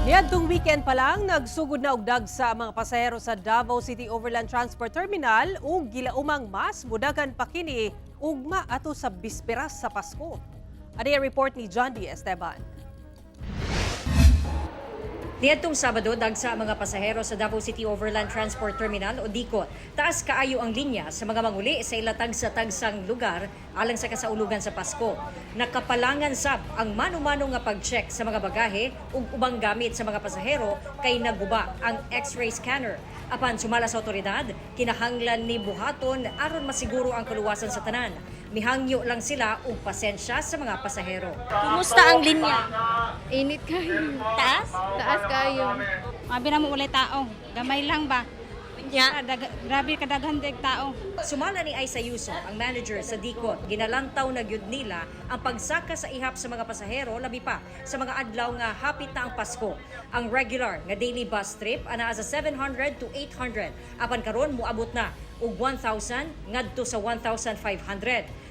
Niadtong weekend pa lang, nagsugod na og sa mga pasahero sa Davao City Overland Transport Terminal ug gilaumang mas mudagan pa kini ugma ato sa bisperas sa Pasko. Ano yung report ni John D. Esteban? Niadtong Sabado, dagsa ang mga pasahero sa Davao City Overland Transport Terminal o DICOT. Taas kaayo ang linya sa mga manguli sa ilatag sa tagsang lugar alang sa kasaulugan sa Pasko. Nakapalangan sab ang mano-mano nga pag-check sa mga bagahe ug ubang gamit sa mga pasahero kay naguba ang X-ray scanner. Apan sumala sa otoridad, kinahanglan ni buhaton aron masiguro ang kaluwasan sa tanan. Mihangyo lang sila og pasensya sa mga pasahero. Kumusta ang linya? Init kayo. Taas? Taas kayo. Mabi na mo ulay tao. Gamay lang ba? Ya. Grabe kadaghan dig tao. Sumala ni Aisa Yuso, ang manager sa DICOT, ginalantaw na gyud nila ang pagsaka sa ihap sa mga pasahero labi pa sa mga adlaw nga hapit na ang Pasko. Ang regular nga daily bus trip ana sa 700 to 800 apan karon moabot na og 1,000 ngadto sa 1,500.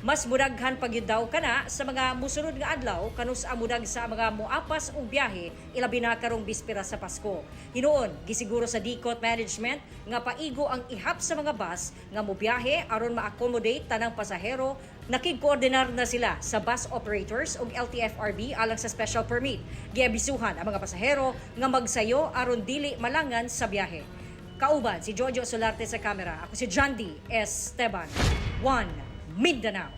Mas mudaghan pa gyud daw kana sa mga musunod nga adlaw kanus amudag sa mga moapas og biyahe ilabi na karong bispera sa Pasko. Hinuon gisiguro sa DICOT management nga paigo ang ihap sa mga bus nga mobiyahe aron ma-accommodate tanang pasahero. Nakig-koordinar na sila sa bus operators ug LTFRB alang sa special permit. Giabisuhan ang mga pasahero nga magsayo aron dili malangan sa biyahe. Kauban si Jojo Solarte sa kamera. Ako si John D. Esteban. 1 Mindanao.